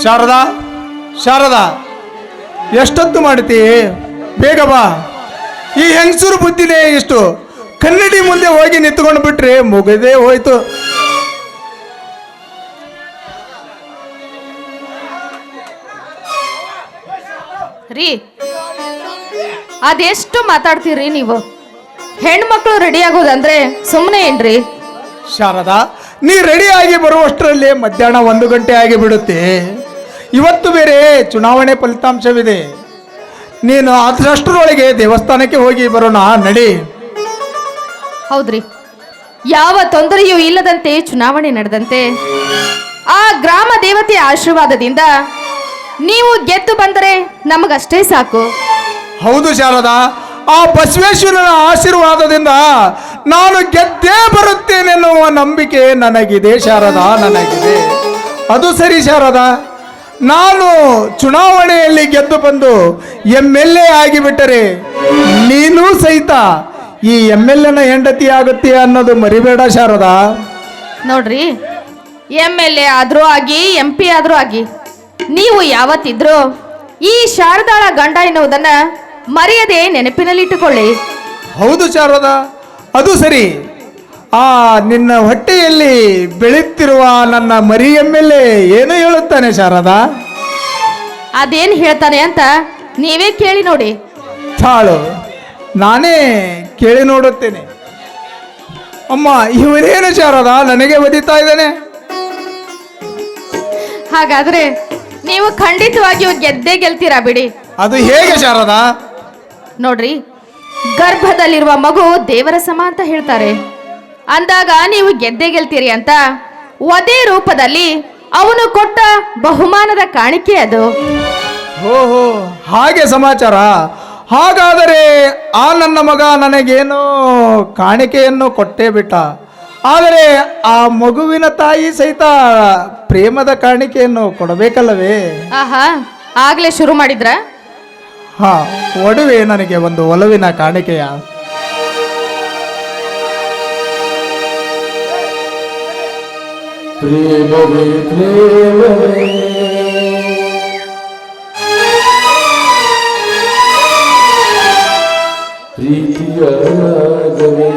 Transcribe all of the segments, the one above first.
ಶಾರದಾ, ಶಾರದಾ, ಎಷ್ಟೊತ್ತು ಮಾಡ್ತಿ? ಬೇಗ ಬಾ. ಈ ಹೆಂಗಸೂರು ಬುದ್ಧಿನೇ ಇಷ್ಟು. ಕನ್ನಡಿ ಮುಂದೆ ಹೋಗಿ ನಿಂತ್ಕೊಂಡು ಬಿಟ್ರೆ ಮುಗದೇ ಹೋಯ್ತು. ರೀ, ಅದೆಷ್ಟು ಮಾತಾಡ್ತೀರಿ ನೀವು? ಹೆಣ್ಮಕ್ಳು ರೆಡಿ ಆಗೋದಂದ್ರೆ ಸುಮ್ಮನೆ ಏನ್ರಿ? ಶಾರದಾ, ನೀ ರೆಡಿ ಆಗಿ ಬರುವಷ್ಟರಲ್ಲಿ ಮಧ್ಯಾಹ್ನ 1 ಗಂಟೆ ಆಗಿ ಬಿಡುತ್ತೆ. ಇವತ್ತು ಬೇರೆ ಚುನಾವಣೆ ಫಲಿತಾಂಶವಿದೆ. ನೀನು ಅದರಷ್ಟರೊಳಗೆ ದೇವಸ್ಥಾನಕ್ಕೆ ಹೋಗಿ ಬರೋಣ, ನಡಿ. ಹೌದ್ರಿ, ಯಾವ ತೊಂದರೆಯೂ ಇಲ್ಲದಂತೆ ಚುನಾವಣೆ ನಡೆದಂತೆ ಆ ಗ್ರಾಮ ದೇವತೆಯ ಆಶೀರ್ವಾದದಿಂದ ನೀವು ಗೆದ್ದು ಬಂದರೆ ನಮಗಷ್ಟೇ ಸಾಕು. ಹೌದು ಶಾರದಾ, ಆ ಬಸವೇಶ್ವರನ ಆಶೀರ್ವಾದದಿಂದ ನಾನು ಗೆದ್ದೇ ಬರುತ್ತೇನೆನ್ನುವ ನಂಬಿಕೆ ನನಗಿದೆ ಶಾರದಾ, ನನಗಿದೆ. ಅದು ಸರಿ ಶಾರದಾ, ನಾನು ಚುನಾವಣೆಯಲ್ಲಿ ಗೆದ್ದು ಬಂದು MLA ಆಗಿಬಿಟ್ಟರೆ ನೀನು ಸಹಿತ ಈ MLAನ ಹೆಂಡತಿ ಆಗುತ್ತೆ ಅನ್ನೋದು ಮರಿಬೇಡ ಶಾರದಾ. ನೋಡ್ರಿ, MLA ಆದ್ರೂ ಆಗಿ MP ಆದ್ರೂ ಆಗಿ ನೀವು ಯಾವತ್ತಿದ್ರೂ ಈ ಶಾರದಾಳ ಗಂಡ ಎನ್ನುವುದನ್ನ ಮರೆಯದೆ ನೆನಪಿನಲ್ಲಿಟ್ಟುಕೊಳ್ಳಿ. ಹೌದು ಶಾರದಾ, ಅದು ಸರಿ. ಆ ನಿನ್ನ ಹೊಟ್ಟೆಯಲ್ಲಿ ಬೆಳೆಯುತ್ತಿರುವ ನನ್ನ ಮರಿ MLA ಏನು ಹೇಳುತ್ತಾನೆ ಶಾರದಾ? ಅದೇನು ಹೇಳ್ತಾನೆ ಅಂತ ನೀವೇ ಕೇಳಿ ನೋಡಿ. ತಾಳು, ನಾನೇ ಕೇಳಿ ನೋಡುತ್ತೇನೆ. ಅಮ್ಮ, ಇವರೇನು ಶಾರದಾ ನನಗೆ ಒದಿತಾ ಇದ್ದಾನೆ? ಹಾಗಾದ್ರೆ ನೀವು ಖಂಡಿತವಾಗಿಯೂ ಗೆದ್ದೇ ಗೆಲ್ತೀರಾ ಬಿಡಿ. ಅದು ಹೇಗೆ ಶಾರದಾ? ನೋಡ್ರಿ, ಗರ್ಭದಲ್ಲಿರುವ ಮಗು ದೇವರ ಸಮ ಅಂತ ಹೇಳ್ತಾರೆ. ಅಂದಾಗ ನೀವು ಗೆದ್ದೇ ಗೆಲ್ತೀರಿ ಅಂತ ಒದೇ ರೂಪದಲ್ಲಿ ಅವನು ಕೊಟ್ಟ ಬಹುಮಾನದ ಕಾಣಿಕೆ ಅದು. ಓಹೋ, ಹಾಗೆ ಸಮಾಚಾರ. ಹಾಗಾದರೆ ಆ ನನ್ನ ಮಗ ನನಗೇನೋ ಕಾಣಿಕೆಯನ್ನು ಕೊಟ್ಟೇ ಬಿಟ್ಟ. ಆದರೆ ಆ ಮಗುವಿನ ತಾಯಿ ಸಹಿತ ಪ್ರೇಮದ ಕಾಣಿಕೆಯನ್ನು ಕೊಡಬೇಕಲ್ಲವೇ? ಆಹಾ, ಆಗ್ಲೇ ಶುರು ಮಾಡಿದ್ರ? ಹಾ, ಒಡವೆ ನನಗೆ ಒಂದು ಒಲವಿನ ಕಾಣಿಕೆಯ. ಪ್ರೇಮವೇ ಪ್ರೇಮವೇ ಪ್ರೀತಿಯ ರಾಗವೇ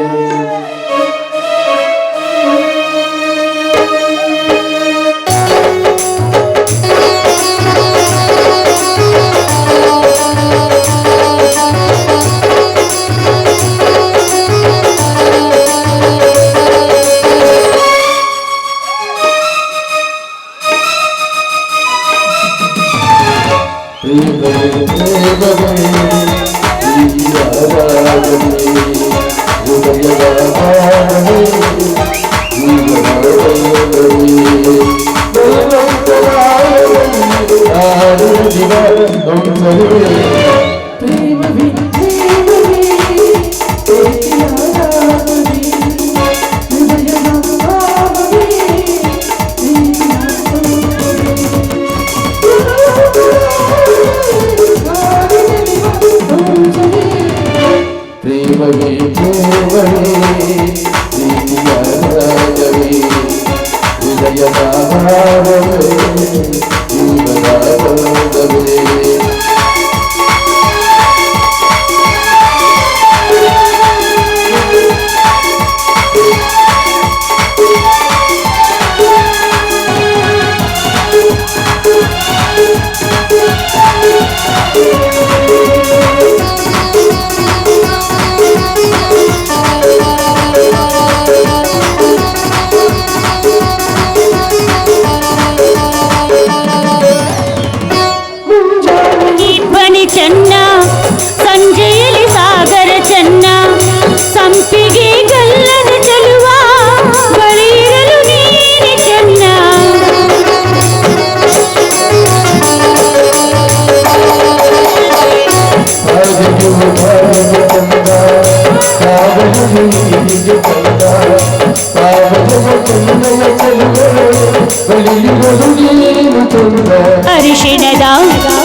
ಅರಿಶಿಣದ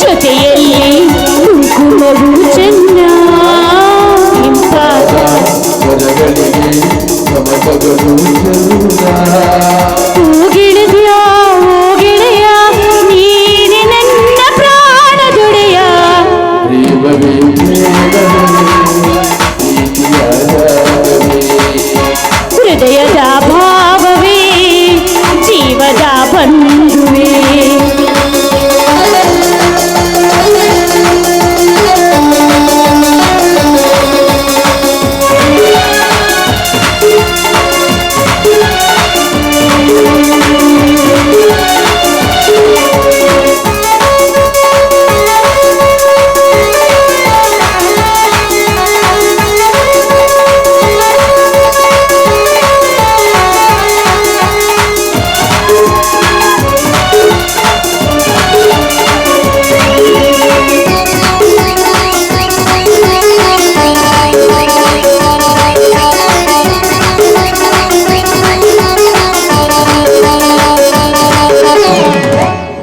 ಜೊತೆಯಲ್ಲಿ ಕುಂಕುಮವು ಚೆನ್ನ ಗೆಳೆಯ ನೀ ಬಂದುವೆ.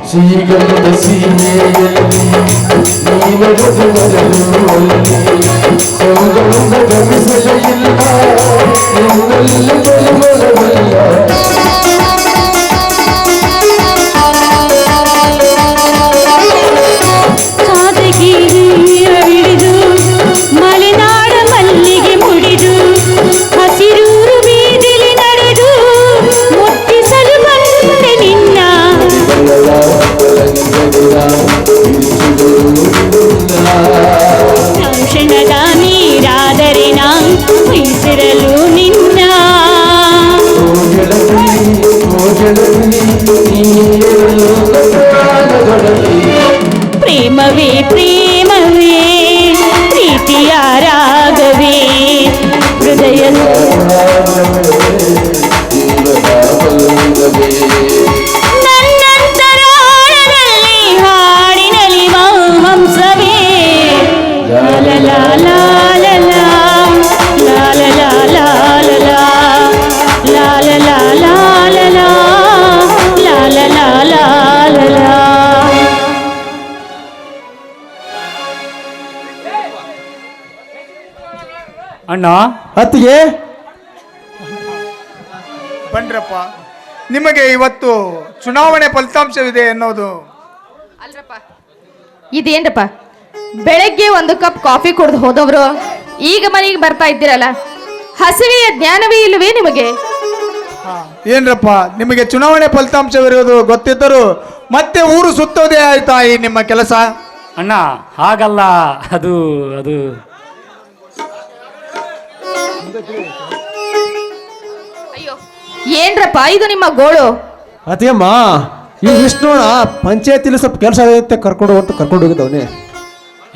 ಶ್ರೀಗಂಧ ಸೀಮೆಯಲ್ಲಿ ನೀನಗದು ಮರಳುವಲ್ಲಿ ಸೌಗಂಧ ಗಮಿಸಲೆಯಿಲ್ಲ ನಿನ್ನಲ್ಲಿ ಪರಿಮಳವಲ್ಲ. ಕಾದಗಿರಿಯ ಹಿಡಿದು ಮಲೆನಾಡ ಮಲ್ಲಿಗೆ ಮುಡಿದು ಹಸಿರೂರು ಬೀದಿಲಿ ನಡೆದು ಮುಟ್ಟಿಸಲು ಬಂದೆ ನಿನ್ನ. ಕ್ಷಣದ ನೀರಾದರೆ ನಾ ಬೀಸಿರಲು ನಿನ್ನ. ಪ್ರೇಮವೇ ಪ್ರೇಮವೇ ಪ್ರೀತಿಯ ರಾಗವೇ ಹೃದಯ ನನ್ನಂತರಾಳದಲ್ಲಿ ಹಾಡಿನಲಿ ಹಂಸವೇ ಲಾಲ ಲಾಲ ಲಾಲ ಲಾಲ ಲಾಲ ಲಾಲ ಲಾಲ ಲಾಲ ಲಾಲ ಲಾಲ. ಅಣ್ಣ ಅತ್ತಿಗೆ ಬನ್ರಪ್ಪ, ನಿಮಗೆ ಇವತ್ತು ಚುನಾವಣೆ ಫಲಿತಾಂಶವಿದೆ ಎನ್ನುವುದು. ಅಲ್ರಪ್ಪ, ಇದೇನ್ರಪ್ಪ ಬೆಳಗ್ಗೆ ಒಂದು ಕಪ್ ಕಾಫಿ ಕುಡ್ದು ಹೋದವರು ಈಗ ಮನೆಗೆ ಬರ್ತಾ ಇದ್ದೀರಲ್ಲ, ಹಸಿವೆಯ ಜ್ಞಾನವೇ ಇಲ್ಲವೇ ನಿಮಗೆ? ಏನ್ರಪ್ಪ, ನಿಮಗೆ ಚುನಾವಣೆ ಫಲಿತಾಂಶವಿರುವುದು ಗೊತ್ತಿದ್ದರೂ ಮತ್ತೆ ಊರು ಸುತ್ತೋದೇ ಆಯ್ತಾ ಈ ನಿಮ್ಮ ಕೆಲಸ? ಅಣ್ಣ ಹಾಗಲ್ಲ, ಅದು ಅದು ಅಯ್ಯೋ, ಏನ್ರಪ್ಪ ಇದು ನಿಮ್ಮ ಗೋಳು? ಅದೇಮ್ಮ ಈ ವಿಷ್ಣುವಣ ಪಂಚಾಯತಿಲಿ ಸ್ವಲ್ಪ ಕೆಲಸ ಆಗುತ್ತೆ ಕರ್ಕೊಂಡು ಹೋಗಿದ್ದವನೇ.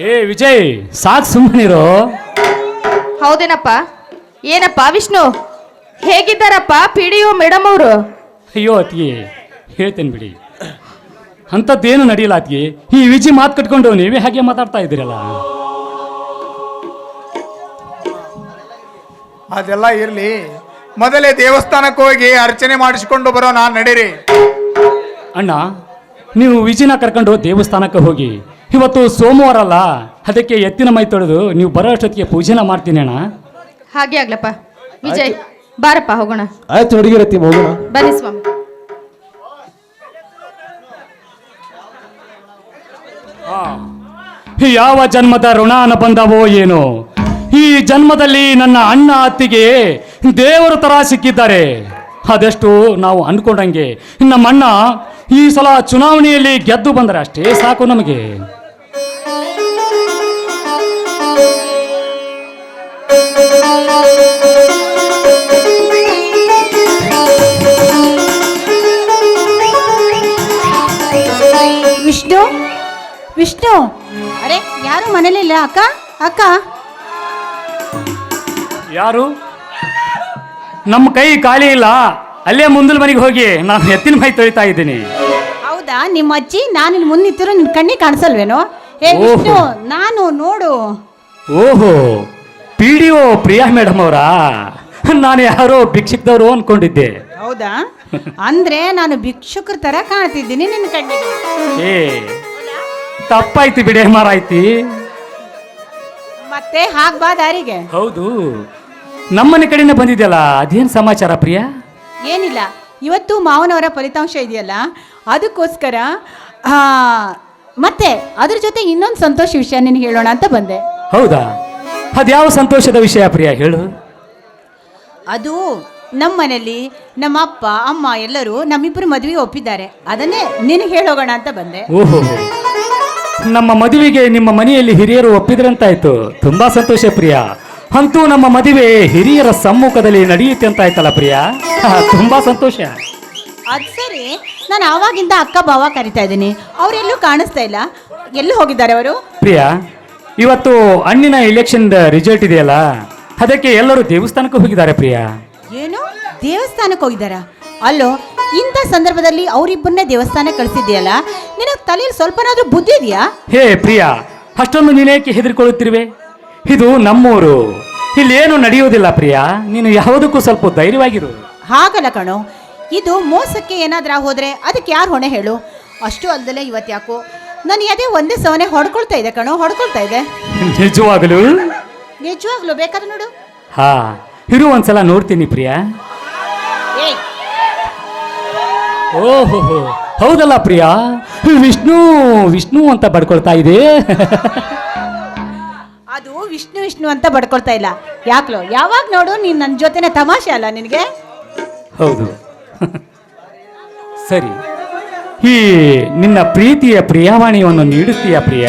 ಏ ವಿಜಯ್, ಸಾಕು ಸುಮ್ಮನಿರೋ. ಹೌದೇನಪ್ಪ? ಏನಪ್ಪ ವಿಷ್ಣು, ಹೇಗಿದ್ದಾರಪ್ಪ PDO ಮೇಡಮ್ ಅವರು? ಅಯ್ಯೋ ಅತ್ತಿಗೆ, ಹೇಳ್ತೇನೆ ಬಿಡಿ, ಅಂಥದ್ದೇನು ನಡೀಲ್ಲ ಅತ್ತಿಗೆ. ಈ ವಿಜಿ ಮಾತು ಕಟ್ಕೊಂಡು ನೀವೇ ಹಾಗೆ ಮಾತಾಡ್ತಾ ಇದ್ದೀರಲ್ಲ. ಅದೆಲ್ಲ ಇರಲಿ, ಮೊದಲೇ ದೇವಸ್ಥಾನಕ್ಕೆ ಹೋಗಿ ಅರ್ಚನೆ ಮಾಡಿಸಿಕೊಂಡು ಬರೋ ನಾನು ನಡೀರಿ. ಅಣ್ಣ, ನೀವು ವಿಜಿನ ಕರ್ಕೊಂಡು ದೇವಸ್ಥಾನಕ್ಕೆ ಹೋಗಿ. ಇವತ್ತು ಸೋಮವಾರ ಅಲ್ಲ, ಅದಕ್ಕೆ ಎತ್ತಿನ ಮೈ ತೊಳೆದು ನೀವು ಬರೋ ಅಷ್ಟೊತ್ತಿಗೆ ಪೂಜೆನ ಮಾಡ್ತೀನಿ ಅಣ್ಣ. ಹಾಗೆ ಆಗ್ಲಪ್ಪ. ವಿಜಯ್ ಬಾರಪ್ಪ ಹೋಗೋಣ. ಆಯ್ತು ಹುಡುಗಿರತ್ತಿ ಹೋಗೋಣ. ಬನ್ನಿ ಸ್ವಾಮಿ. ಯಾವ ಜನ್ಮದ ಋಣಾನ ಬಂದವೋ ಏನೋ, ಈ ಜನ್ಮದಲ್ಲಿ ನನ್ನ ಅಣ್ಣ ಅತ್ತಿಗೆ ದೇವರ ತರ ಸಿಕ್ಕಿದ್ದಾರೆ. ಅದೆಷ್ಟು ನಾವು ಅನ್ಕೊಂಡಂಗೆ ನಮ್ಮಣ್ಣ ಈ ಸಲ ಚುನಾವಣೆಯಲ್ಲಿ ಗೆದ್ದು ಬಂದರೆ ಅಷ್ಟೇ ಸಾಕು ನಮಗೆ. ವಿಷ್ಣು ವಿಷ್ಣು, ಅರೆ ಯಾರು ಮನೇಲಿಲ್ಲ? ಅಕ್ಕ ಅಕ್ಕ, ಯಾರು? ನಮ್ಮ ಕೈ ಖಾಲಿ ಇಲ್ಲ, ಅಲ್ಲೇ ಮುಂದಲ ಮನೆಗೆ ಹೋಗಿ ನಾನು ಎತ್ತಿನ ಮೈ ತೊಳಿತಾ ಇದ್ದೀನಿ. ಹೌದಾ? ನಿಮ್ಮ ಅಜ್ಜಿ ನಾನು ಇಲ್ಲಿ ಮುಂದಿತ್ತಿರೋ ನಿನ್ ಕಣ್ಣಿಗೆ ಕಾಣಿಸಲ್ವೇನೋ? ಏ ಓಹೋ. ವಿಷ್ಣು, ನಾನು ನೋಡು. ಓಹೋ, PDO ಪ್ರಿಯಾ ಮೇಡಮ್ ಅವರಾ? ನಾನು ಯಾರೋ ಭಿಕ್ಷಕದವರು ಅನ್ಕೊಂಡಿದ್ದೆ. ಹೌದಾ? ಅಂದ್ರೆ ನಾನು ಭಿಕ್ಷುಕರ ತರ ಕಾಣ್ತಿದ್ದೀನಿ ನಿನ್ನ ಕಣ್ಣಿಗೆ. ಏ ತಪ್ಪಾಯ್ತು ಬಿಡೆ ಮಾರಾಯ್ತಿ. ಮತ್ತೆ ಹಾಗ್ ಬಾ ದಾರಿಗೆ. ಹೌದು, ನಮ್ಮನೆ ಕಡೆನೇ ಬಂದಿದ್ಯಲ್ಲ, ಅದೇನು ಸಮಾಚಾರ ಪ್ರಿಯಾ? ಏನಿಲ್ಲ, ಇವತ್ತು ಮಾವನವರ ಫಲಿತಾಂಶ ಇದೆಯಲ್ಲ, ಅದಕ್ಕೋಸ್ಕರ ಮತ್ತೆ ಅದ್ರ ಜೊತೆ ಇನ್ನೊಂದು ಸಂತೋಷ ವಿಷಯ ನಿನಗೆ ಹೇಳೋಣ ಅಂತ ಬಂದೆ. ಹೌದಾ? ಅದ್ಯಾವ ಸಂತೋಷದ ವಿಷಯ ಪ್ರಿಯಾ, ಹೇಳು. ಅದು ನಮ್ಮ ಮನೆಯಲ್ಲಿ ನಮ್ಮ ಅಪ್ಪ ಅಮ್ಮ ಎಲ್ಲರೂ ನಮ್ಮಿಬ್ಬರು ಮದುವೆಗೆ ಒಪ್ಪಿದ್ದಾರೆ. ಅದನ್ನೇ ನಿನಗೆ ಹೇಳೋಗೋಣ ಅಂತ ಬಂದೆ. ಓಹೋ, ನಮ್ಮ ಮದುವೆಗೆ ನಿಮ್ಮ ಮನೆಯಲ್ಲಿ ಹಿರಿಯರು ಒಪ್ಪಿದ್ರಂತಾಯ್ತು. ತುಂಬಾ ಸಂತೋಷ ಪ್ರಿಯ. ಅಂತೂ ನಮ್ಮ ಮದುವೆ ಹಿರಿಯರ ಸಮ್ಮುಖದಲ್ಲಿ ನಡೆಯುತ್ತೆ ಅಂತ ಆಯ್ತಲ್ಲ ಪ್ರಿಯ. ತುಂಬಾ ಸಂತೋಷ. ಅದು ಸರಿ, ನಾನು ಆವಾಗಿಂದ ಅಕ್ಕ ಭಾವ ಕರಿತಾ ಇದ್ದೀನಿ. ಅವರೆಲ್ಲೂ ಕಾಣಿಸ್ತಾ ಇಲ್ಲ. ಎಲ್ಲೂ ಹೋಗಿದ್ದಾರೆ ಅವರು? ಪ್ರಿಯ, ಇವತ್ತು ಹಣ್ಣಿನ ಎಲೆಕ್ಷನ್ ರಿಸಲ್ಟ್ ಇದೆಯಲ್ಲ, ಅದಕ್ಕೆ ಎಲ್ಲರೂ ದೇವಸ್ಥಾನಕ್ಕೆ ಹೋಗಿದ್ದಾರೆ ಪ್ರಿಯ. ಏನು, ದೇವಸ್ಥಾನಕ್ಕೆ ಹೋಗಿದ್ದಾರಾ? ಅಲ್ಲೋ, ಇಂಥ ಸಂದರ್ಭದಲ್ಲಿ ಅವರಿಬ್ಬರನ್ನೇ ದೇವಸ್ಥಾನಕ್ಕೆ ಕಳಿಸಿದ್ಯಲ್ಲ, ನಿನಗೆ ತಲೆಯಲ್ಲಿ ಸ್ವಲ್ಪನಾದ್ರೂ ಬುದ್ಧಿ ಇದೆಯಾ? ಹೇ ಪ್ರಿಯ, ಅಷ್ಟೊಂದು ನೀನೇಕೆ ಹೆದರಿಕೊಳ್ಳುತ್ತಿರುವೆ? ಇದು ನಮ್ಮೂರು, ಇಲ್ಲಿ ಏನು ನಡೆಯುವುದಿಲ್ಲ ಪ್ರಿಯ. ನೀನು ಯಾವುದಕ್ಕೂ ಸ್ವಲ್ಪ ಧೈರ್ಯವಾಗಿರು. ಹಾಗಲ್ಲ ಕಣೋ, ಇದು ಮೋಸಕ್ಕೆ ಏನಾದ್ರೂ ಹೋದ್ರೆ ಅದಕ್ಕೆ ಯಾರು ಹೊಣೆ ಹೇಳು? ಅಷ್ಟು ಅಲ್ದಲೇ ಇವತ್ತು ಯಾಕೋ ನಾನು ಅದೇ ಒಂದೇ ಸವನೆ ಹೊಡ್ಕೊಳ್ತಾ ಇದೆ ಕಣೋ, ಹೊಡ್ಕೊಳ್ತಾ ಇದೆ. ನಿಜವಾಗಲು? ನಿಜವಾಗ್ಲೂ ಬೇಕಾದ್ರೆ ನೋಡು. ಹಾ, ಇರು ಒಂದ್ಸಲ ನೋಡ್ತೀನಿ ಪ್ರಿಯ. ಏಯ್, ಓಹೋ, ಹೌದಲ್ಲ ಪ್ರಿಯ, ವಿಷ್ಣು ವಿಷ್ಣು ಅಂತ ಬಡ್ಕೊಳ್ತಾ ಇದೆ. ಅದು ವಿಷ್ಣು ವಿಷ್ಣು ಅಂತ ಬಡ್ಕೊಳ್ತಾ ಇಲ್ಲ. ಯಾಕ್ಲೋ, ಯಾವಾಗ ನೋಡು ನೀನು ನನ್ನ ಜೊತೆನೆ ತಮಾಷೆ ಅಲ್ಲ ನಿನಗೆ? ಹೌದು. ಸರಿ, ಈ ನಿನ್ನ ಪ್ರೀತಿಯ ಪ್ರಿಯವಾಣಿಯನ್ನು ನೀಡುತ್ತೀಯ ಪ್ರಿಯ?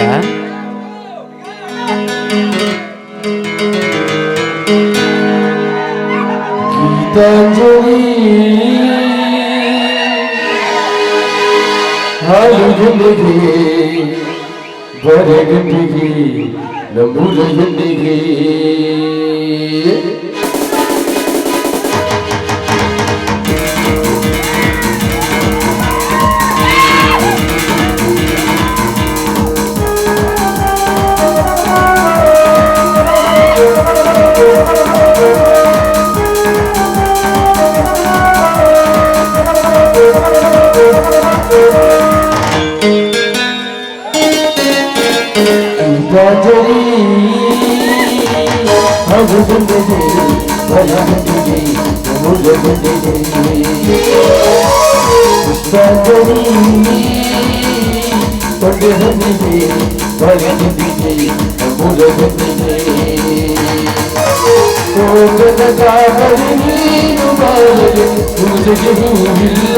ಗೀತಾಂಜಲಿ ಹಾಲುಗೆಂದಿಗೆ ಬರೆಗಂಡಿಗೆ ನಮ್ಮೂರಗೆಂದಿಗೆ ಗೀತಾಂಜಲಿ ಹಾಲುಗೆಂದಿಗೆ ಬರೆಗಂಡಿಗೆ ನಮ್ಮೂರಗೆಂದಿಗೆ ಪುಷ್ಪಾಂಜಲಿ ತೊಡೆಹನಿಗೆ ಬರೆಗಂಡಿಗೆ ನಮ್ಮೂರಗೆಂದಿಗೆ ಓದನಗಾಗಲಿ ನೀನು ಬಾರಲು ಪೂಜೆಗೆ ಹೂವಿಲ್ಲ.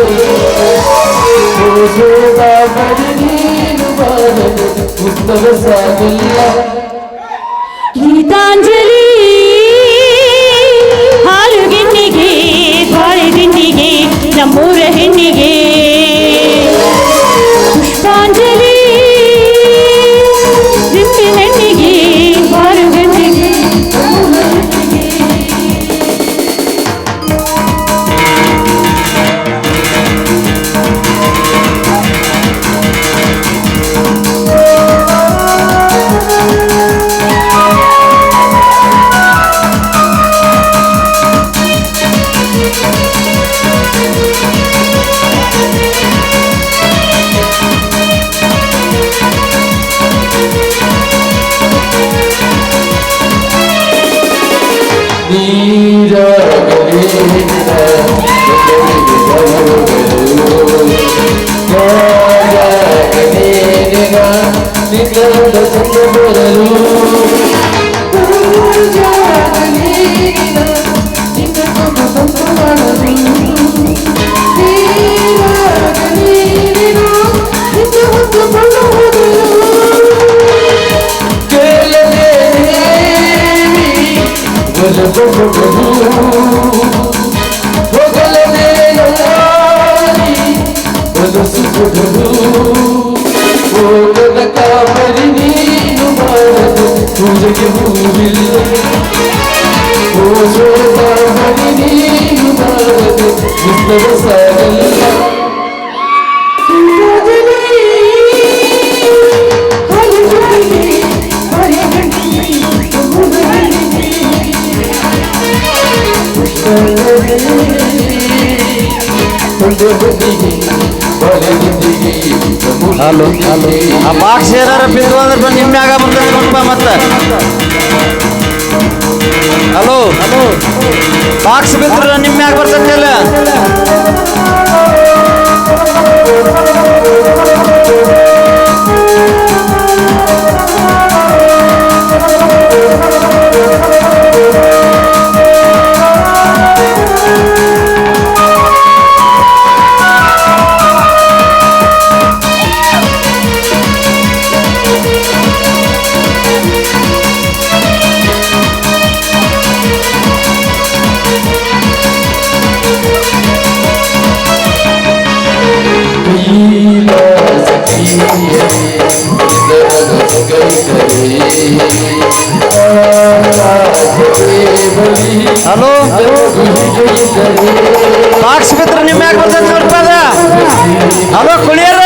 ಓದೋದಾಗಲಿ ನೀನು ಬಾರಲು ಉತ್ತರ ಸಾಗಲ್ಲ. ಗೀತಾಂಜಲಿ ಹಾಲುಗೆನ್ನಿಗೆ ಬಾಳೆಗೆನ್ನಿಗೆ ನಮ್ಮೂರ ಹೆಣ್ಣಿಗೆ ಪುಷ್ಪಾಂಜಲಿ ದಿಂಬೆ ಹೆಣ್ಣಿಗೆ ಬಾಳುಗಣ್ಣಿಗೆ ಕಾಮರಿ ನೀನು ಬಾರದು ಪೂಜೆಗೆ ಹೂವಿಲ್ಲ. ಓದೋದಾಗಲಿ ನೀನು ಬಾರದು ಉತ್ತರ ಸಾಗಲ್ಲ. ಹಲೋ ಹಲೋ, ಆ ಬಾಕ್ಸ್ ಏನಾರ ಬಿದ್ದು ಅಂದ್ರೆ ನಿಮ್ಮ್ಯಾಗ ಬರ್ತದೆ ನೋಡಪ್ಪ. ಮತ್ತೆ ಹಲೋ ಹಲೋ, ಬಾಕ್ಸ್ ಬಿದ್ರೆ ನಿಮ್ಮ್ಯಾಗ ಬರ್ತೈತೆ ಅಲ್ಲ. ಹಲೋ ಬಾಕ್ಸ್ ಬಿದ್ರೆ ನಿಮ್ಮ ಮ್ಯಾಗ ಬರ್ತೈತೆ ನೋಡ್ಪ ಅದ. ಹಲೋ ಕುಣಿಯರ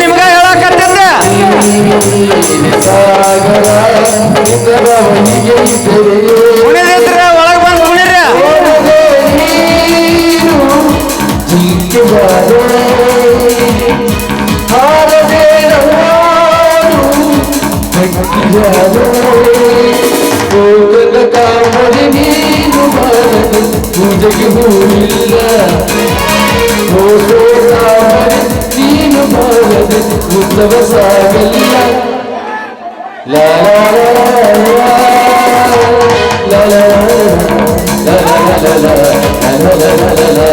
ನಿಮ್ಗ ಹೇಳಕತ್ತಿದ್ದ ಕುಣಿದಿದ್ರೆ ಒಳಗೆ ಬಂದು ಕುಣಿರ. ಕಾಮರಿ ನೀನು ಬಾರದು ಪೂಜೆಗೆ ಹೂವಿಲ್ಲ. ಕಾಮರಿ ನೀನು ಬಾರದು ಉತ್ಸವ ಸಾಗಲ್ಲ. ಲಾ ಲಾ ಲಾ ಲಾ ಲಾ ಲಾ ಲಾ ಲಾ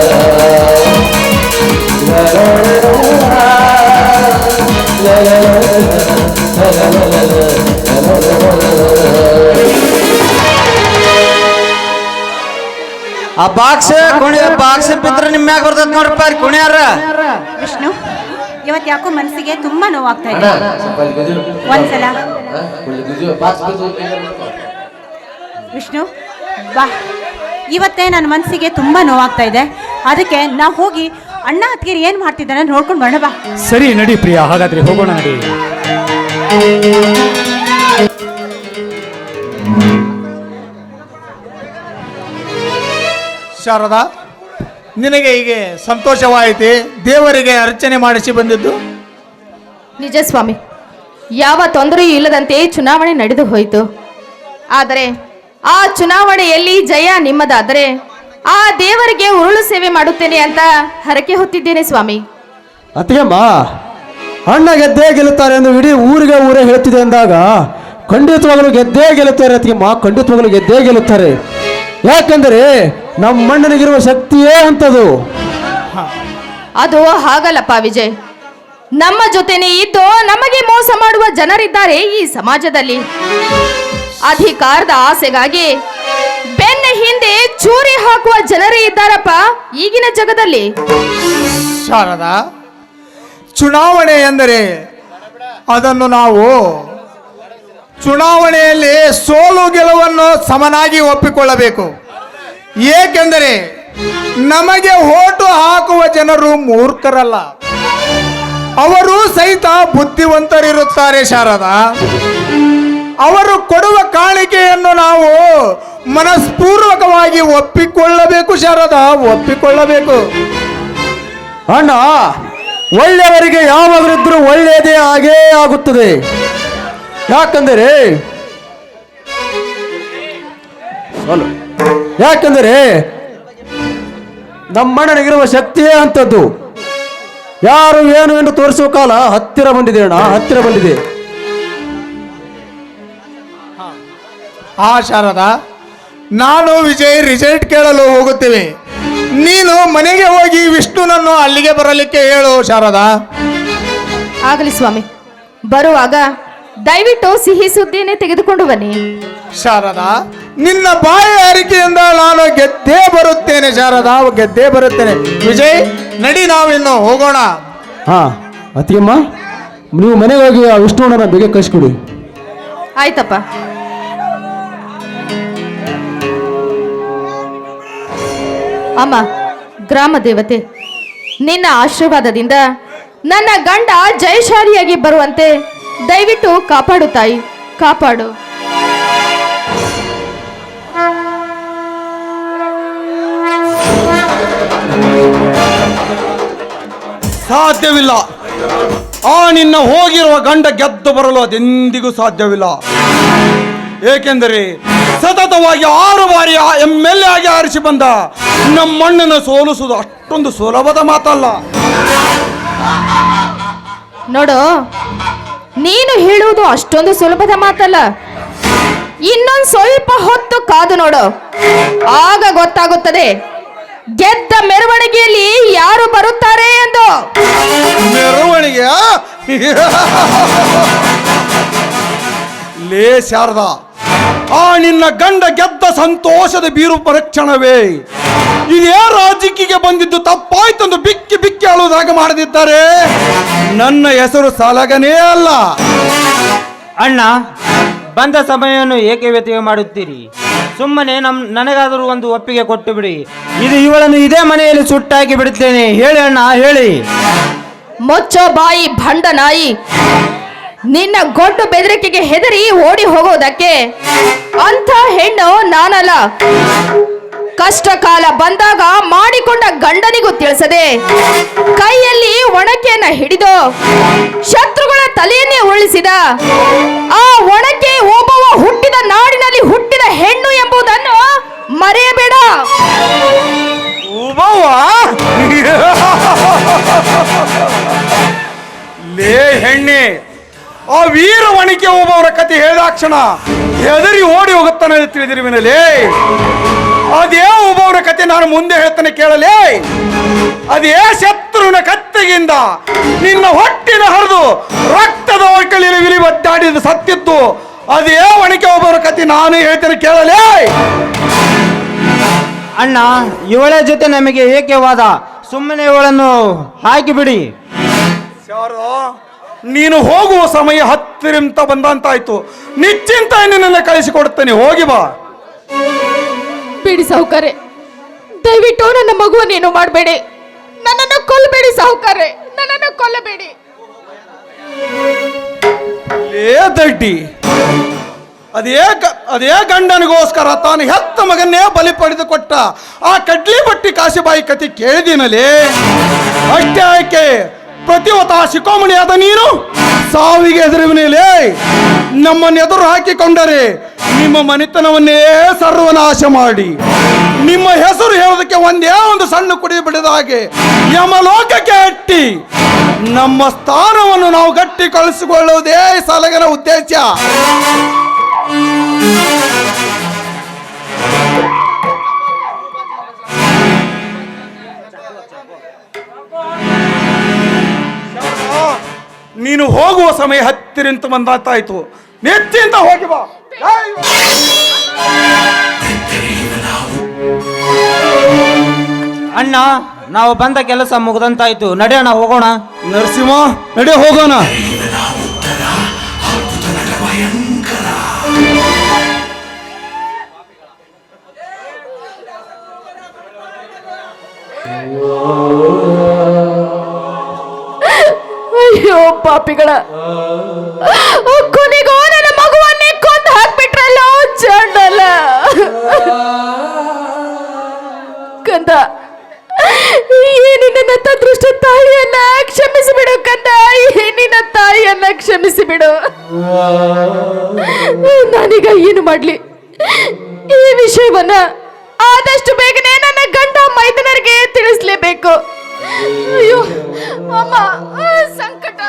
ಆ ಬಾಕ್ಸ್ ಬಿದ್ರೆ ನಿಮ್ಮ ಮ್ಯಾಗ ಬರ್ತೈತೆ ನೋಡ್ರಪ್ಪ ಕುಣಿಯಾರ. ವಿಷ್ಣು ಇವತ್ತು ಯಾಕೋ ಮನಸ್ಸಿಗೆ ತುಂಬಾ ನೋವಾಗ್ತಾ ಇದೆ. ಒಂದ್ಸಲ ವಿಷ್ಣು ಬಾ, ಇವತ್ತೇ ನನ್ನ ಮನಸ್ಸಿಗೆ ತುಂಬಾ ನೋವಾಗ್ತಾ ಇದೆ. ಅದಕ್ಕೆ ನಾವು ಹೋಗಿ ಅಣ್ಣ ಅತ್ತಿಗೆ ಏನ್ ಮಾಡ್ತಿದ್ದಾನೆ ನೋಡ್ಕೊಂಡು ಬರೋಣ ಬಾ. ಸರಿ ನಡಿ ಪ್ರಿಯಾ, ಹಾಗಾದ್ರೆ ಹೋಗೋಣ ನಡಿ. ಶಾರದಾ, ನಿನಗೆ ಹೀಗೆ ಸಂತೋಷವಾಯಿತೆ ದೇವರಿಗೆ ಅರ್ಚನೆ ಮಾಡಿಸಿ ಬಂದಿದ್ದು? ನಿಜ ಸ್ವಾಮಿ, ಯಾವ ತೊಂದರೆಯೂ ಇಲ್ಲದಂತೆ ಚುನಾವಣೆ ನಡೆದು ಹೋಯಿತು. ಆದರೆ ಆ ಚುನಾವಣೆಯಲ್ಲಿ ಜಯ ನಿಮ್ಮದಾದರೆ ಆ ದೇವರಿಗೆ ಉರುಳು ಸೇವೆ ಮಾಡುತ್ತೇನೆ ಅಂತ ಹರಕೆ ಹೊತ್ತಿದ್ದೇನೆ ಸ್ವಾಮಿ. ಅತ್ತಿಗೆಮ್ಮ, ಅಣ್ಣ ಗೆದ್ದೇ ಗೆಲ್ಲುತ್ತಾರೆ ಎಂದು ಇಡೀ ಊರೇ ಹೇಳ್ತಿದೆ ಅಂದಾಗ ಖಂಡಿತವಾಗಲೂ ಗೆದ್ದೇ ಗೆಲ್ಲುತ್ತಾರೆ ಅತ್ತಿಗೆಮ್ಮ, ಖಂಡಿತವಾಗಲೂ ಗೆದ್ದೇ ಗೆಲ್ಲುತ್ತಾರೆ. ಯಾಕಂದರೆ ನಮ್ಮ ಅಣ್ಣನಿಗಿರುವ ಶಕ್ತಿಯೇ ಅಂತದು. ಅದು ಹಾಗಲ್ಲಪ್ಪ ವಿಜಯ್, ನಮ್ಮ ಜೊತೆನೆ ಇದ್ದು ನಮಗೆ ಮೋಸ ಮಾಡುವ ಜನರಿದ್ದಾರೆ ಈ ಸಮಾಜದಲ್ಲಿ. ಅಧಿಕಾರದ ಆಸೆಗಾಗಿ ಬೆನ್ನ ಹಿಂದೆ ಚೂರಿ ಹಾಕುವ ಜನರೇ ಇದ್ದಾರಪ್ಪ ಈಗಿನ ಜಗದಲ್ಲಿ. ಶಾರದಾ, ಚುನಾವಣೆ ಎಂದರೆ ಅದನ್ನು ನಾವು ಚುನಾವಣೆಯಲ್ಲಿ ಸೋಲು ಗೆಲುವನ್ನು ಸಮನಾಗಿ ಒಪ್ಪಿಕೊಳ್ಳಬೇಕು. ಏಕೆಂದರೆ ನಮಗೆ ಓಟು ಹಾಕುವ ಜನರು ಮೂರ್ಖರಲ್ಲ, ಅವರು ಸಹಿತ ಬುದ್ಧಿವಂತರಿರುತ್ತಾರೆ ಶಾರದಾ. ಅವರು ಕೊಡುವ ಕಾಣಿಕೆಯನ್ನು ನಾವು ಮನಸ್ಪೂರ್ವಕವಾಗಿ ಒಪ್ಪಿಕೊಳ್ಳಬೇಕು ಶಾರದಾ, ಒಪ್ಪಿಕೊಳ್ಳಬೇಕು. ಅಣ್ಣ, ಒಳ್ಳೆಯವರಿಗೆ ಯಾವಾಗಲಿದ್ರೂ ಒಳ್ಳೆಯದೇ ಆಗೇ ಆಗುತ್ತದೆ. ಯಾಕಂದರೆ ನಮ್ಮಣ್ಣನಿಗಿರುವ ಶಕ್ತಿಯೇ ಅಂತದ್ದು. ಯಾರು ಏನು ಎಂದು ತೋರಿಸುವ ಕಾಲ ಹತ್ತಿರ ಬಂದಿದೆ ಅಣ್ಣ, ಹತ್ತಿರ ಬಂದಿದೆ. ಶಾರದಾ, ನಾನು ವಿಜಯ್ ರಿಸಲ್ಟ್ ಕೇಳಲು ಹೋಗುತ್ತೇವೆ. ನೀನು ಮನೆಗೆ ಹೋಗಿ ವಿಷ್ಣುನನ್ನು ಅಲ್ಲಿಗೆ ಬರಲಿಕ್ಕೆ ಹೇಳು ಶಾರದಾ. ಆಗಲಿ ಸ್ವಾಮಿ, ಬರುವಾಗ ದಯವಿಟ್ಟು ಸಿಹಿ ಸುದ್ದಿನೇ ತೆಗೆದುಕೊಂಡು ಬನ್ನಿ. ಶಾರದಾ, ನಿನ್ನ ಬಾಯಿ ಅರಿಕೆಯಿಂದ ನಾನು ಗೆದ್ದೇ ಬರುತ್ತೇನೆ ಶಾರದಾ, ಗೆದ್ದೇ ಬರುತ್ತೇನೆ. ವಿಜಯ್, ನಡಿ, ನಾವಿನ್ನು ಹೋಗೋಣ. ಅತ್ತಿಗೆಮ್ಮ, ನೀವು ಮನೆಗೆ ಹೋಗಿ ಆ ವಿಷ್ಣುವನ್ನ ಬೇಗ ಕಳಿಸ್ಕೊಡಿ. ಆಯ್ತಪ್ಪ. ಅಮ್ಮ, ಗ್ರಾಮ ದೇವತೆ, ನಿನ್ನ ಆಶೀರ್ವಾದದಿಂದ ನನ್ನ ಗಂಡ ಜಯಶಾಲಿಯಾಗಿ ಬರುವಂತೆ ದಯವಿಟ್ಟು ಕಾಪಾಡು ತಾಯಿ, ಕಾಪಾಡು. ಸಾಧ್ಯವಿಲ್ಲ. ಆ ನಿನ್ನ ಹೋಗಿರುವ ಗಂಡ ಗೆದ್ದು ಬರಲು ಅದೆಂದಿಗೂ ಸಾಧ್ಯವಿಲ್ಲ. ಏಕೆಂದರೆ ಸತತವಾಗಿ 6 ಬಾರಿ MLA ಆಗಿ ಆರಿಸಿ ಬಂದ ನಮ್ಮಣ್ಣನ ಸೋಲಿಸುವುದು ಅಷ್ಟೊಂದು ಸುಲಭದ ಮಾತಲ್ಲ. ನೋಡು, ನೀನು ಹೇಳುವುದು ಅಷ್ಟೊಂದು ಸುಲಭದ ಮಾತಲ್ಲ. ಇನ್ನೊಂದು ಸ್ವಲ್ಪ ಹೊತ್ತು ಕಾದು ನೋಡು, ಆಗ ಗೊತ್ತಾಗುತ್ತದೆ ಗೆದ್ದ ಮೆರವಣಿಗೆಯಲ್ಲಿ ಯಾರು ಬರುತ್ತಾರೆ ಎಂದು. ಮೆರವಣಿಗೆ ಲೇ ಶಾರದಾ, ಆ ನಿನ್ನ ಗಂಡ ಗೆದ್ದ ಸಂತೋಷದ ಬೀರು ಪರೀಕ್ಷಣವೇ. ಇದೇ ರಾಜಕೀಯಕ್ಕೆ ಬಂದಿದ್ದು ತಪ್ಪಾಯ್ತಂದು ಬಿಕ್ಕಿ ಬಿಕ್ಕಿ ಅಳುವುದ ತ್ಯಾಗ ಮಾಡದಿದ್ದರೆ ನನ್ನ ಹೆಸರು ಸಾಲಗನೇ ಅಲ್ಲ. ಅಣ್ಣ, ಬಂದ ಸಮಯವನ್ನು ಏಕೆ ವ್ಯತ್ಯಯ ಮಾಡುತ್ತೀರಿ? ಸುಮ್ಮನೆ ನನಗಾದರೂ ಒಂದು ಒಪ್ಪಿಗೆ ಕೊಟ್ಟು ಬಿಡಿ. ಇವಳನ್ನು ಇದೇ ಮನೆಯಲ್ಲಿ ಸುಟ್ಟಾಕಿ ಬಿಡುತ್ತೇನೆ. ಹೇಳಿ ಅಣ್ಣ, ಹೇಳಿ. ಮುಚ್ಚೋ ಬಾಯಿ ಭಂಡ ನಾಯಿ. ನಿನ್ನ ಗೊಡ್ಡು ಬೆದರಿಕೆಗೆ ಹೆದರಿ ಓಡಿ ಹೋಗೋದಕ್ಕೆ ಅಂಥ ಹೆಣ್ಣು ನಾನಲ್ಲ. ಕಷ್ಟ ಕಾಲ ಬಂದಾಗ ಮಾಡಿಕೊಂಡ ಗಂಡನಿಗೂ ತಿಳಿಸದೆ ಕೈಯಲ್ಲಿ ಒಣಕೆಯನ್ನ ಹಿಡಿದು ಶತ್ರುಗಳ ತಲೆಯನ್ನೇ ಉರುಳಿಸಿದ ಆ ಒಣಕೆ ಒಬ್ಬವ ಹುಟ್ಟಿದ ನಾಡಿನಲ್ಲಿ ಹುಟ್ಟಿದ ಹೆಣ್ಣು ಎಂಬುದನ್ನು ಮರೆಯಬೇಡ. ಲೇ ಹೆಣ್ಣೆ, ಆ ವೀರ ವಣಿಕೆ ಒಬ್ಬವರ ಕತೆ ಹೇಳಿದಾಕ್ಷಣ ಹೆದರಿ ಓಡಿ ಹೋಗುತ್ತಾನೆ ತಿಳಿದಿರುವಿನಲೇ. ಅದೇ ಒಬ್ಬವರ ಕತೆ ನಾನು ಮುಂದೆ ಹೇಳ್ತಾನೆ ಕೇಳಲೇ. ಅದೇ ಶತ್ರುವಿನ ಕತ್ತೆಗಿಂದ ನಿನ್ನ ಹೊಟ್ಟಿನ ಹರಿದು ರಕ್ತದ ಒಕ್ಕಳಿಯಲ್ಲಿ ವಿಲಿ ಒದ್ದಾಡಿದ ಸತ್ತಿತ್ತು. ಅದೇ ವಣಿಕೆ ಒಬ್ಬವರ ಕತೆ ನಾನು ಹೇಳ್ತೇನೆ ಕೇಳಲೇ. ಅಣ್ಣ, ಇವಳ ಜೊತೆ ನಮಗೆ ಏಕೆ ವಾದ? ಸುಮ್ಮನೆ ಇವಳನ್ನು ಹಾಕಿಬಿಡಿ. ನೀನು ಹೋಗುವ ಸಮಯ ಹತ್ತಿರಂತ ಬಂದಂತಾಯ್ತು. ನಿಶ್ಚಿಂತ ನಿನ್ನನ್ನು ಕಳಿಸಿಕೊಡುತ್ತೇನೆ, ಹೋಗಿ ಬಾ. ಬಿಡಿ ಸಾಹುಕಾರೆ, ದಯವಿಟ್ಟು ನನ್ನ ಮಗುವನ್ನೇನು ಮಾಡಬೇಡಿ. ನನ್ನನ್ನು ಕೊಲ್ಲಬೇಡಿ ಸಾಹುಕಾರೆ, ನನ್ನನ್ನು ಕೊಲ್ಲಬೇಡಿ. ಲೇ ದಡ್ಡಿ, ಅದೇ ಗಂಡನಿಗೋಸ್ಕರ ತಾನು ಹೆತ್ತ ಮಗನ್ನೇ ಬಲಿ ಪಡೆದು ಕೊಟ್ಟ ಆ ಕಡ್ಲಿ ಬಟ್ಟಿ ಕಾಸಿಬಾಯಿ ಕತೆ ಕೇಳಿದಿನಲೇ. ಅಷ್ಟೇ ಆಯ್ಕೆ ಪ್ರತಿವತ ಶಿಖಾಮಣಿಯಾದ ನೀನು ಸಾವಿಗೆ ಎದುರಿವಿನಲೇ. ನಮ್ಮನ್ನು ಎದುರು ಹಾಕಿಕೊಂಡರೆ ನಿಮ್ಮ ಮನೆತನವನ್ನೇ ಸರ್ವನಾಶ ಮಾಡಿ ನಿಮ್ಮ ಹೆಸರು ಹೇಳೋದಕ್ಕೆ ಒಂದೇ ಒಂದು ಸಣ್ಣ ಕುಡಿ ಬಿಡಿದ ಹಾಗೆ ಯಮಲೋಕಕ್ಕೆ ಅಟ್ಟಿ ನಮ್ಮ ಸ್ಥಾನವನ್ನು ನಾವು ಗಟ್ಟಿ ಕಳಿಸಿಕೊಳ್ಳುವುದೇ ಸಲಗನ ಉದ್ದೇಶ. ನೀನು ಹೋಗುವ ಸಮಯ ಹತ್ತಿರಂತ ಬಂದಾಯ್ತು. ನಿಶ್ಚಿಂತ ಹೋಗಿ ಬಾ. ಅಣ್ಣ, ನಾವು ಬಂದ ಕೆಲಸ ಮುಗ್ದಂತಾಯ್ತು. ನಡೆಯೋಣ, ಹೋಗೋಣ. ನರಸಿಂಹ, ನಡೆ ಹೋಗೋಣ. ಅಯ್ಯೋ ಪಾಪಿಗಳ, ಕೊನೆಗೂ ನನ್ನ ಮಗುವನ್ನೇ ಕೊಂದು ಹಾಕ್ಬಿಟ್ರಲ್ಲೋ ಚಂಡಲ. ಕಂದ, ಏನಿನ್ನ ಅದೃಷ್ಟ ತಾಯಿಯನ್ನ ಕ್ಷಮಿಸಿಬಿಡು ಕಂದ, ಏನಿನ ತಾಯಿಯನ್ನ ಕ್ಷಮಿಸಿಬಿಡು. ನಾನೀಗ ಏನು ಮಾಡ್ಲಿ? ಈ ವಿಷಯವನ್ನ ಆದಷ್ಟು ಬೇಗನೆ ನನ್ನ ಗಂಡ ಮೈದನರಿಗೆ ತಿಳಿಸ್ಲೇಬೇಕು. ಅಯ್ಯೋ ಅಮ್ಮ, ಸಂಕಟ.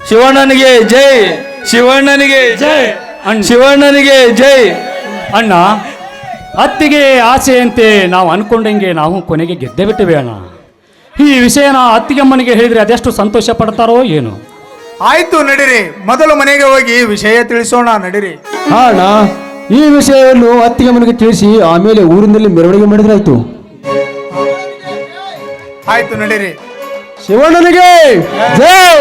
ಶಿವಣ್ಣನಿಗೆ ಜೈ, ಶಿವಣ್ಣನಿಗೆ ಜೈ, ಶಿವಣ್ಣನಿಗೆ ಜೈ. ಅಣ್ಣ, ಅತ್ತಿಗೆ ಆಸೆಯಂತೆ ನಾವು ಅನ್ಕೊಂಡಂಗೆ ನಾವು ಕೊನೆಗೆ ಗೆದ್ದೆ ಬಿಟ್ಟಿವೆ ಅಣ್ಣ. ಈ ವಿಷಯನ ಅತ್ತಿಗೆಮ್ಮನಿಗೆ ಹೇಳಿದ್ರೆ ಅದೆಷ್ಟು ಸಂತೋಷ ಪಡ್ತಾರೋ ಏನು. ಆಯ್ತು, ನಡೀರಿ. ಮೊದಲು ಮನೆಗೆ ಹೋಗಿ ವಿಷಯ ತಿಳಿಸೋಣ, ನಡೀರಿ. ಅಣ್ಣ, ಈ ವಿಷಯವನ್ನು ಅತ್ತಿಗೆ ಮನೆಗೆ ತಿಳಿಸಿ ಆಮೇಲೆ ಊರಿನಲ್ಲಿ ಮೆರವಣಿಗೆ ಮಾಡಿದ್ರಾಯ್ತು. ಆಯ್ತು, ನಡೀರಿ. ಶಿವಣ್ಣನಿಗೆ ಜೈ.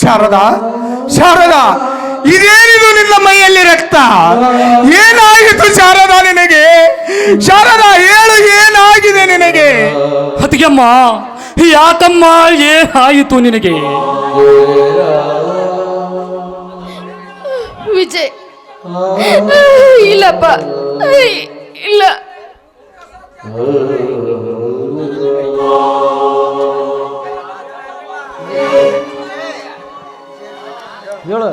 ಶಾರದಾ, ಶಾರದಾ, ಇದೇನಿದು ನಿನ್ನ ಮೈಯಲ್ಲಿ ರಕ್ತ? ಏನಾಗಿತ್ತು ಶಾರದಾ ನಿನಗೆ? ಶಾರದಾ, ಹೇಳು, ಏನಾಗಿದೆ ನಿನಗೆ? ಅತ್ತಿಗೆಮ್ಮ, ಯಾಕಮ್ಮ, ಏನಾಯಿತು ನಿನಗೆ? ವಿಜಯ್, ಇಲ್ಲಪ್ಪ, ಇಲ್ಲ. ಹೇಳು.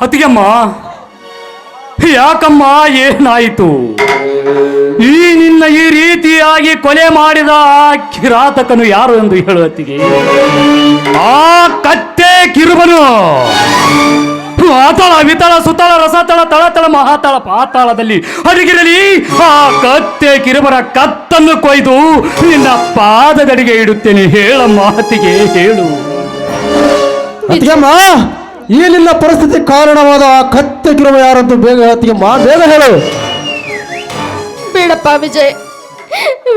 ಅತ್ತಿಗೆಮ್ಮ, ಯಾಕಮ್ಮ, ಏನಾಯಿತು? ನಿನ್ನ ಈ ರೀತಿಯಾಗಿ ಕೊಲೆ ಮಾಡಿದ ಆ ಕಿರಾತಕನು ಯಾರು ಎಂದು ಹೇಳು ಅತ್ತಿಗೆ. ಆ ಕತ್ತೆ ಕಿರುಬನು ಆತಳ ವಿತಳ ಸುತಳ ರಸತಳ ತಳತಳ ಮಹಾತಳ ಪಾತಾಳದಲ್ಲಿ ಅಡಿಗಿರಲಿ. ಆ ಕತ್ತೆ ಕಿರುಬರ ಕತ್ತನ್ನು ಕೊಯ್ದು ನಿನ್ನ ಪಾದದಡಿಗೆ ಇಡುತ್ತೇನೆ. ಹೇಳಮ್ಮ ಅತ್ತಿಗೆ, ಹೇಳು. ಅತ್ತಿಗೆಮ್ಮ, ಈ ನಿನ್ನ ಪರಿಸ್ಥಿತಿ ಕಾರಣವಾದ ಆ ಕತ್ತೆ ಕಿರುವ ಯಾರಂತೂ ಬೇಗ ಅತ್ತಿಗೆಮ್ಮ, ಬೇಗ ಹೇಳು. ಬೇಡಪ್ಪ ವಿಜಯ್,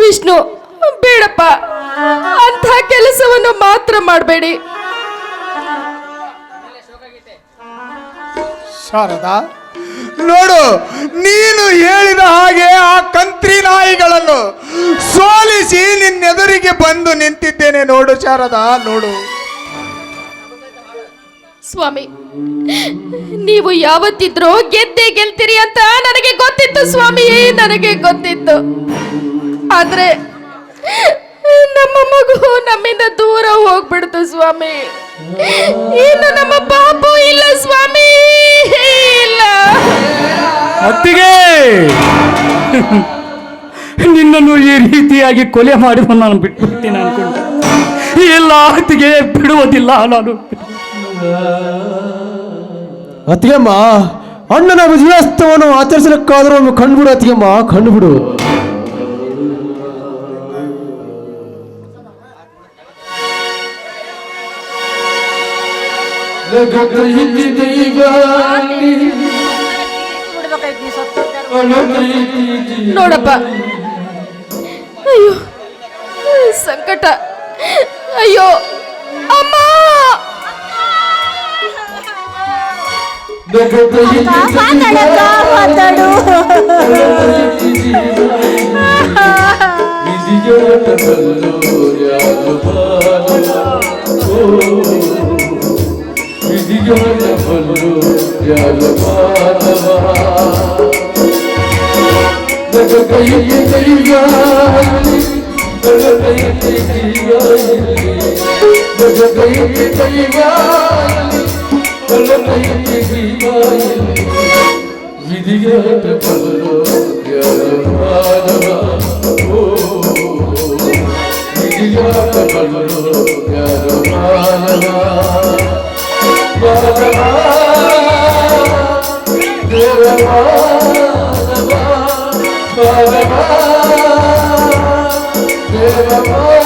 ವಿಷ್ಣು, ಬೇಡಪ್ಪ. ಅಂಥ ಕೆಲಸವನ್ನು ಮಾತ್ರ ಮಾಡಬೇಡಿ. ಶಾರದಾ, ನೋಡು, ನೀನು ಹೇಳಿದ ಹಾಗೆ ಆ ಕಂತ್ರಿ ನಾಯಿಗಳನ್ನು ಸೋಲಿಸಿ ನಿನ್ನೆದುರಿಗೆ ಬಂದು ನಿಂತಿದ್ದೇನೆ. ನೋಡು ಶಾರದಾ, ನೋಡು. ಸ್ವಾಮಿ, ನೀವು ಯಾವತ್ತಿದ್ರೂ ಗೆದ್ದೇ ಗೆಲ್ತೀರಿ ಅಂತ ನನಗೆ ಗೊತ್ತಿತ್ತು ಸ್ವಾಮಿ, ನನಗೆ ಗೊತ್ತಿತ್ತು. ಆದ್ರೆ ನಮ್ಮ ಮಗು ನಮ್ಮಿಂದ ದೂರ ಹೋಗ್ಬಿಡ್ತು ಸ್ವಾಮಿ. ಇನ್ನು ನಮ್ಮ ಪಾಪು ಇಲ್ಲ ಸ್ವಾಮಿ, ಇಲ್ಲ. ಅತ್ತಿಗೆ, ನಿನ್ನನ್ನು ಈ ರೀತಿಯಾಗಿ ಕೊಲೆ ಮಾಡಿದ ನಾನು ಬಿಟ್ಬಿಡ್ತೀನಿ ಅನ್ಕೊಂಡೆ. ಇಲ್ಲ ಅತ್ತಿಗೆ, ಬಿಡುವುದಿಲ್ಲ ನಾನು. ಅತ್ತಿಗೆಮ್ಮ, ಅಣ್ಣನ ವಿಜಯೋತ್ಸವವನ್ನು ಆಚರಿಸಲಿಕ್ಕಾದರೂ ಒಮ್ಮೆ ಕಂಡುಬಿಡು ಅತ್ತಿಗೆಮ್ಮ, ಕಂಡುಬಿಡು. ನೋಡಪ್ಪ, ಅಯ್ಯೋ ಸಂಕಟ, ಅಯ್ಯೋ ಅಮ್ಮ. Bye.